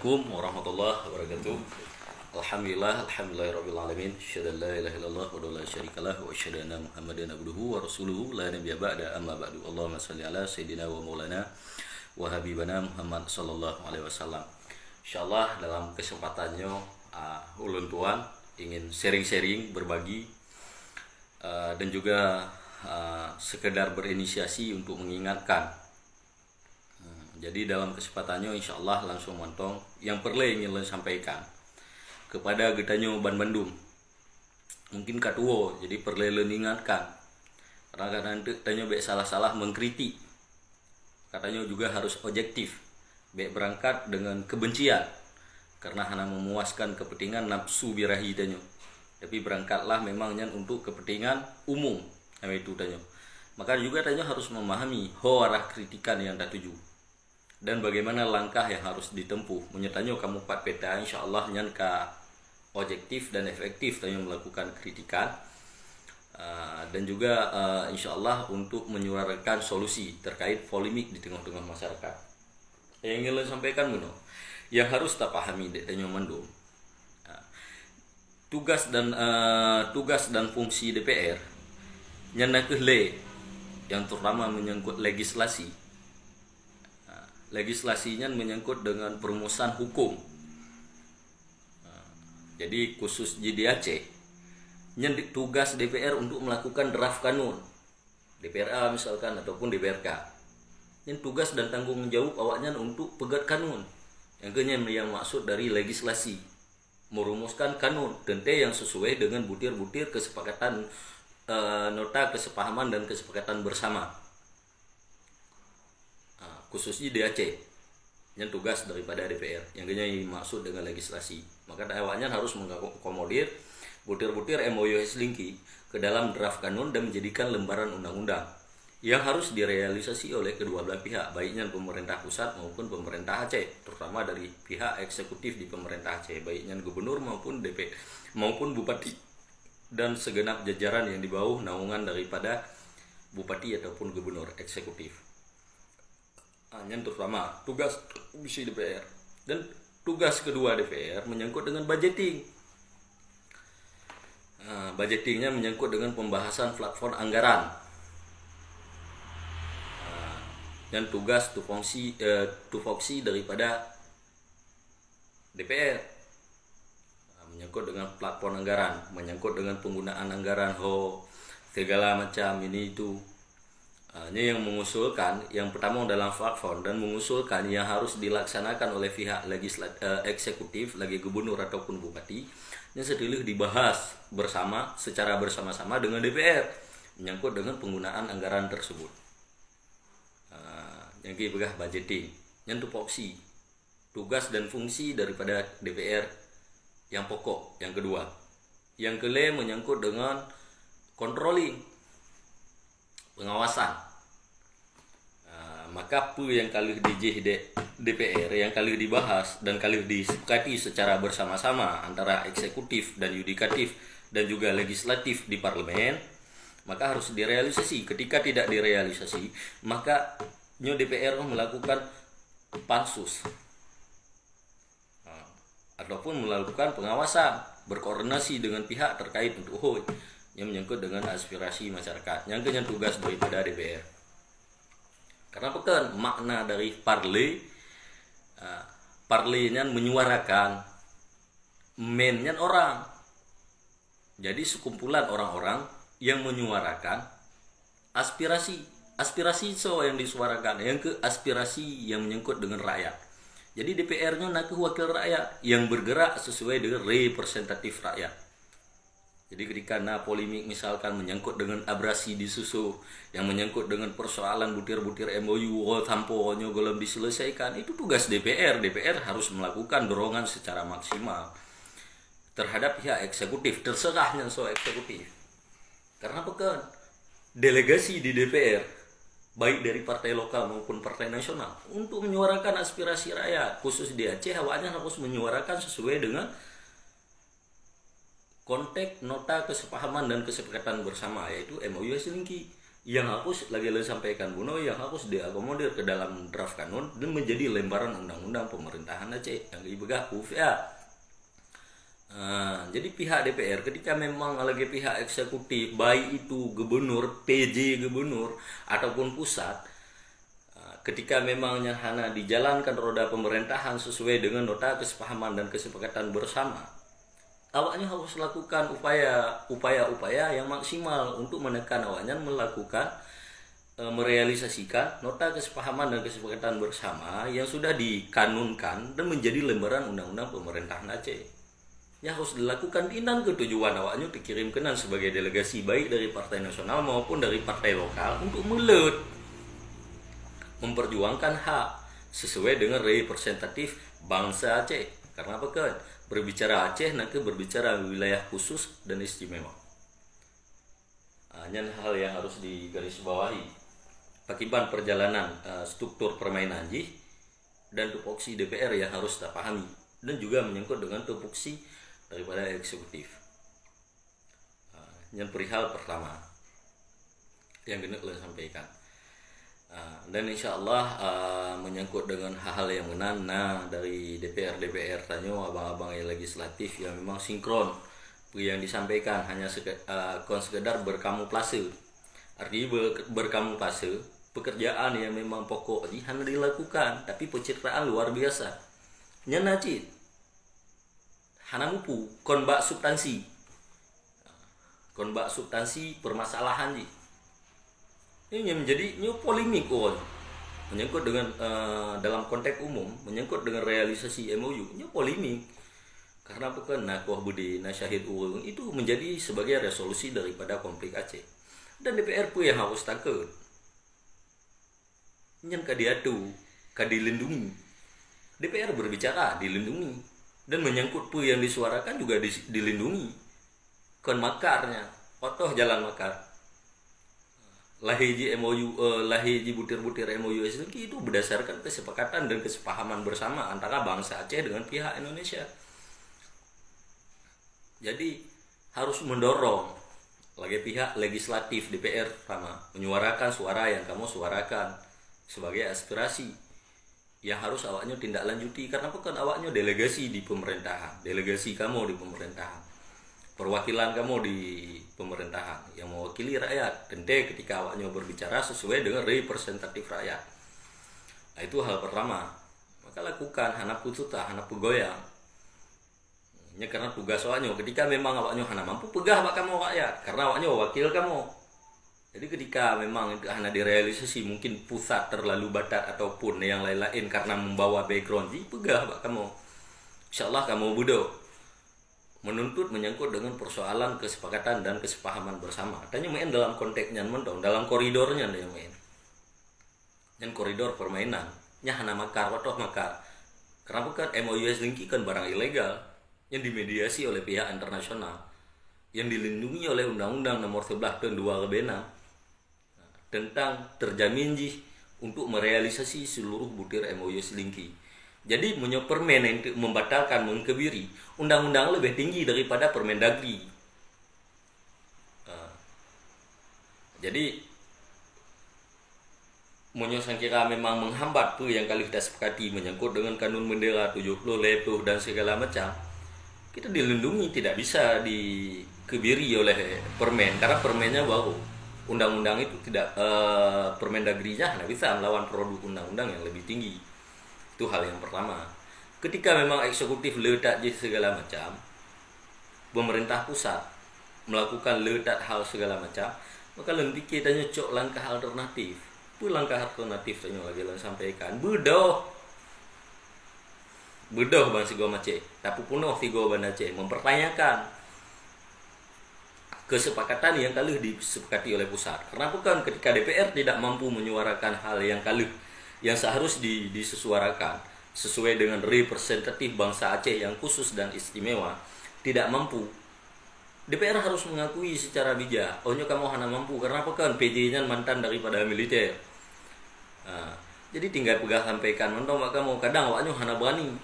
Assalamualaikum warahmatullahi wabarakatuh. Alhamdulillahirabbil alamin. Asyhadu an la ilaha illallah wa la syarikalah wa asyhadu anna Muhammadan abduhu wa rasuluhu la nabiyya ba'da amma ba'du. Allahumma shalli ala sayyidina wa maulana wa habibana Muhammad sallallahu alaihi wasallam. Insyaallah dalam kesempatannya ulun tuan ingin sharing-sharing, berbagi dan juga sekedar berinisiasi untuk mengingatkan. Jadi dalam kesempatannya insya Allah langsung mantong yang perlu ingin sampaikan kepada getanyo Ban Bandung. Mungkin katuo jadi perlu ingatkan karena kadang getanyo be salah-salah mengkritik. Katanya juga harus objektif, be berangkat dengan kebencian karena hanya memuaskan kepentingan nafsu birahi tanyo. Tapi berangkatlah memangnya untuk kepentingan umum, itu tanyo. Maka juga tanyo harus memahami arah kritikan yang datuju dan bagaimana langkah yang harus ditempuh. Menyertanya kamu 4 peta insya Allah nyanka objektif dan efektif tanyo melakukan kritikan dan juga insya Allah untuk menyuarakan solusi terkait polemik di tengah-tengah masyarakat. Yang ingin sampaikan yang harus tak pahami dek tanyo mandum. Tugas dan fungsi DPR nyana kehle yang terutama menyangkut legislasi. Legislasinya menyangkut dengan perumusan hukum. Jadi khusus JDAC nyendik tugas DPR untuk melakukan draft kanun DPRA misalkan ataupun DPRK. Ini tugas dan tanggung jawab awaknya untuk pegat kanun. Yang maksud dari legislasi merumuskan kanun tentu yang sesuai dengan butir-butir kesepakatan nota kesepahaman dan kesepakatan bersama. Khususnya DAC yang tugas daripada DPR yang maksud dengan legislasi. Maka awalnya harus mengakomodir butir-butir MOU Helsinki ke dalam draft kanun dan menjadikan lembaran undang-undang yang harus direalisasi oleh kedua belah pihak, baiknya pemerintah pusat maupun pemerintah Aceh, terutama dari pihak eksekutif di pemerintah Aceh, baiknya gubernur maupun DP maupun bupati dan segenap jajaran yang di bawah naungan daripada bupati ataupun gubernur eksekutif. Yang terutama tugas misi DPR dan tugas kedua DPR menyangkut dengan budgeting. Budgetingnya menyangkut dengan pembahasan platform anggaran. Dan tugas tupoksi daripada DPR menyangkut dengan platform anggaran, menyangkut dengan penggunaan anggaran segala macam ini itu. Ini yang mengusulkan yang pertama dalam platform dan mengusulkan yang harus dilaksanakan oleh pihak eksekutif lagi gubernur ataupun bupati yang sedilih dibahas secara bersama-sama dengan DPR menyangkut dengan penggunaan anggaran tersebut. Yang ketiga budgeting, yang tupoksi tugas dan fungsi daripada DPR yang pokok yang kedua. Yang kelima menyangkut dengan controlling, pengawasan. Maka apa yang kali di DPR yang kali dibahas dan kali disepakati secara bersama-sama antara eksekutif dan yudikatif dan juga legislatif di parlemen, maka harus direalisasi. Ketika tidak direalisasi, maka DPR melakukan pansus ataupun melakukan pengawasan, berkoordinasi dengan pihak terkait untuk yang menyangkut dengan aspirasi masyarakat. Yang tugas daripada DPR. Karena bukan makna dari parlenya menyuarakan mennya orang. Jadi sekumpulan orang-orang yang menyuarakan aspirasi yang disuarakan, yang ke aspirasi yang menyangkut dengan rakyat. Jadi DPR-nya nak wakil rakyat yang bergerak sesuai dengan representatif rakyat. Jadi ketika polemik misalkan menyangkut dengan abrasi di susu, yang menyangkut dengan persoalan butir-butir MOU tamponya belum diselesaikan, itu tugas DPR. DPR harus melakukan dorongan secara maksimal terhadap pihak eksekutif, terserahnya soal eksekutif. Karena bukan delegasi di DPR baik dari partai lokal maupun partai nasional untuk menyuarakan aspirasi rakyat, khusus di Aceh awalnya harus menyuarakan sesuai dengan konteks nota kesepahaman dan kesepakatan bersama, yaitu MOU Helsinki yang harus lagi lo sampaikan Buno, yang harus diakomodir ke dalam draft kanun dan menjadi lembaran undang-undang pemerintahan Aceh yang dibegakuf ya. Jadi pihak DPR ketika memang lagi pihak eksekutif, baik itu gubernur, PJ gubernur ataupun pusat, ketika memangnya hana dijalankan roda pemerintahan sesuai dengan nota kesepahaman dan kesepakatan bersama, awaknya harus lakukan upaya-upaya yang maksimal untuk menekan awaknya melakukan merealisasikan nota kesepahaman dan kesepakatan bersama yang sudah dikanunkan dan menjadi lembaran undang-undang pemerintahan Aceh. Yang harus dilakukan inan ketujuan awaknya dikirimkan sebagai delegasi baik dari partai nasional maupun dari partai lokal untuk memperjuangkan hak sesuai dengan representatif bangsa Aceh. Karena apa kan? Berbicara Aceh nanti berbicara wilayah khusus dan istimewa. Hanya hal yang harus digarisbawahi. Akibat perjalanan struktur permainan Ji dan tupoksi DPR yang harus kita pahami, dan juga menyangkut dengan tupoksi daripada eksekutif. Yang perihal pertama yang kena sampaikan. Dan insya Allah menyangkut dengan hal-hal yang menarik dari DPR tanya abang-abang yang legislatif yang memang sinkron yang disampaikan hanya sekedar berkamuflase. Artinya berkamuflase pekerjaan yang memang pokok hanya dilakukan, tapi pencitraan luar biasa. Nyanacit hana mupu konbak substansi permasalahan Ji. Ini menjadi polemik menyangkut dengan dalam konteks umum, menyangkut dengan realisasi MOU ini polemik karena bukan nakuah budi nasyahid urung itu menjadi sebagai resolusi daripada konflik Aceh, dan DPR pun yang harus takut yang kadiatu kadilindungi. DPR berbicara dilindungi, dan menyangkut pun yang disuarakan juga dilindungi. Kon makarnya otoh jalan makar lahiji MOU lahiji butir-butir MOU itu berdasarkan kesepakatan dan kesepahaman bersama antara bangsa Aceh dengan pihak Indonesia. Jadi harus mendorong lagi pihak legislatif DPR sama menyuarakan suara yang kamu suarakan sebagai aspirasi yang harus awaknya tindak lanjuti, karena bukan awaknya delegasi di pemerintahan, delegasi kamu di pemerintahan, perwakilan kamu di pemerintahan yang mewakili rakyat. Tentu ketika awaknya berbicara sesuai dengan representatif rakyat, nah, itu hal pertama. Maka lakukan hana pututa hana pegoyang ya, karena tugas awaknya ketika memang awaknya hana mampu pegah bak kamu rakyat karena awaknya wakil kamu. Jadi ketika memang itu hanya direalisasi mungkin pusat terlalu batat ataupun yang lain-lain karena membawa background di pegah bak kamu. Insyaallah kamu budo menuntut menyangkut dengan persoalan kesepakatan dan kesepahaman bersama. Tanya main dalam konteksnya mendong dalam koridornya dia main. Dan koridor permainan nya hana makar watoh makar. Karena bukan MOU lingki kan barang ilegal yang dimediasi oleh pihak internasional yang dilindungi oleh Undang-Undang Nomor 11 Tahun 2006 tentang terjamin untuk merealisasi seluruh butir MOU selingki. Jadi permen yang membatalkan mengkebiri undang-undang lebih tinggi daripada Permendagri. Jadi saya kira memang menghambat tuh yang kali kita sepakati menyangkut dengan kanun bendera 70 lepuh dan segala macam. Kita dilindungi, tidak bisa dikebiri oleh permen karena permennya baru. Undang-undang itu tidak Permendagrinya tidak bisa melawan produk undang-undang yang lebih tinggi. Itu hal yang pertama. Ketika memang eksekutif letak segala macam, pemerintah pusat melakukan letak hal segala macam, maka lebih kita nyocok langkah alternatif. Itu langkah alternatif yang lagi sampaikan. Bedoh bang Sigo Aceh, tapi punoh Sigo Ban Aceh mempertanyakan kesepakatan yang kali disepakati oleh pusat. Karena bukan ketika DPR tidak mampu menyuarakan hal yang kali yang seharusnya disesuarakan sesuai dengan representatif bangsa Aceh yang khusus dan istimewa, tidak mampu. DPR harus mengakui secara bijak, ohnya kamu hana mampu karena apa kan PJ-nya mantan daripada militer. Jadi tinggal pegang sampaikan mentong kamu kadang awaknya hana berani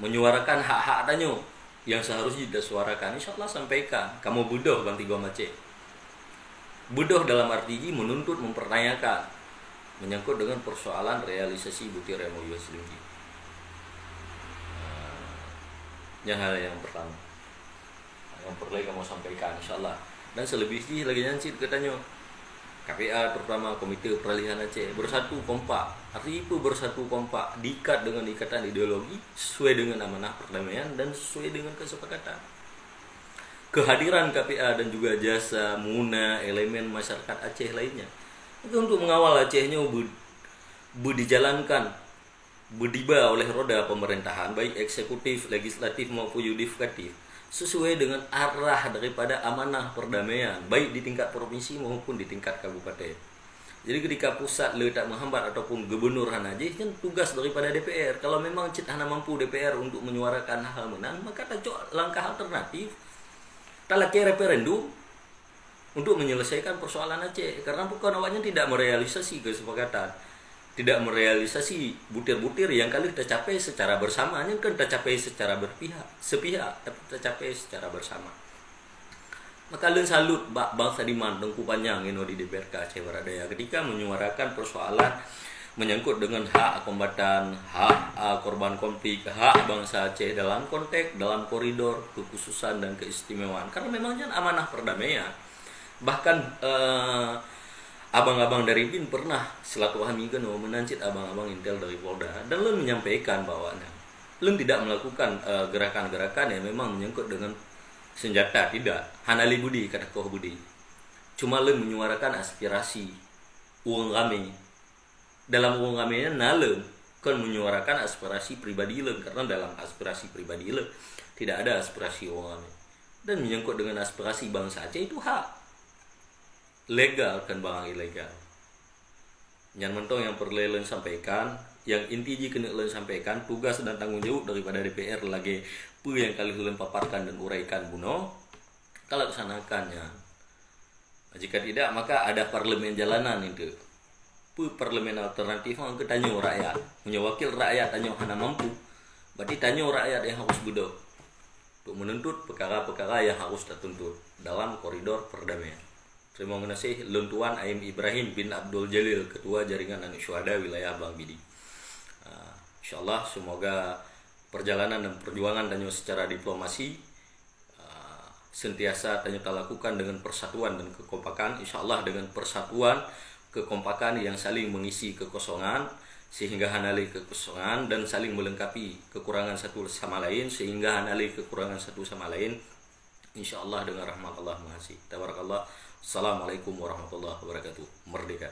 menyuarakan hak-hak tanyo yang seharusnya disuarakan. Insyaallah sampaikan kamu bodoh Bang Tigo Aceh. Bodoh dalam arti menuntut, mempertanyakan menyangkut dengan persoalan realisasi butir MOU Selingki. Yang hal yang pertama yang perlu kamu sampaikan insyaallah. Dan selebihnya lagi nyancit katanya KPA terutama Komite Peralihan Aceh bersatu kompak. Arti itu bersatu kompak, diikat dengan ikatan ideologi sesuai dengan amanah perdamaian dan sesuai dengan kesepakatan. Kehadiran KPA dan juga jasa Muna elemen masyarakat Aceh lainnya itu untuk mengawal Acehnya dijalankan berdiba oleh roda pemerintahan baik eksekutif, legislatif maupun yudikatif sesuai dengan arah daripada amanah perdamaian baik di tingkat provinsi maupun di tingkat kabupaten. Jadi ketika pusat tak menghambat ataupun gubernur Aceh kan tugas daripada DPR. Kalau memang hana mampu DPR untuk menyuarakan hal menang, maka tak langkah alternatif talaki referendum untuk menyelesaikan persoalan Aceh. Karena bukan awaknya tidak merealisasi kesepakatan, tidak merealisasi butir-butir yang kali tercapai secara bersamanya kan tercapai secara sepihak tapi tercapai secara bersama. Maka len salut bangsa di Tengku Panjang ini di DPRK Aceh Barat Daya ketika menyuarakan persoalan menyangkut dengan hak kombatan, hak korban konflik, hak bangsa Aceh dalam konteks, dalam koridor kekhususan dan keistimewaan. Karena memangnya amanah perdamaian. Bahkan abang-abang dari BIN pernah silaturahmi kan menancit abang-abang Intel dari Polda dan Len menyampaikan bahwa Len tidak melakukan gerakan-gerakan yang memang menyangkut dengan senjata, tidak. Hanali Budi kata Koh Budi. Cuma Len menyuarakan aspirasi uang kami. Dalam uang kami Len kan menyuarakan aspirasi pribadi Len karena dalam aspirasi pribadi Len tidak ada aspirasi uang kami. Dan menyangkut dengan aspirasi bangsa Aceh itu hak legal kan bang ilegal. Yang mentong yang perlu Len sampaikan, yang inti jika Len sampaikan tugas dan tanggung jawab daripada DPR lagi yang kali Len paparkan dan uraikan buno kalau kesanakannya. Jika tidak maka ada parlemen jalanan itu. Parlemen alternatif yang ketanya rakyat, punya wakil rakyat tanya hana mampu. Berarti tanya rakyat yang harus bodoh untuk menuntut perkara-perkara yang harus tertuntut dalam koridor perdamaian. Terima kasih Luntuan Aim Ibrahim bin Abdul Jalil, Ketua Jaringan Anak Syuhada Wilayah Bang Bidi. Insyaallah semoga perjalanan dan perjuangan tanyo secara diplomasi sentiasa tanyo lakukan dengan persatuan dan kekompakan. Insyaallah dengan persatuan, kekompakan yang saling mengisi kekosongan sehingga hanali kekosongan dan saling melengkapi kekurangan satu sama lain sehingga hanali kekurangan satu sama lain. Insyaallah dengan rahmat Allah Maha. Tabarakallah. Assalamualaikum warahmatullahi wabarakatuh. Merdeka.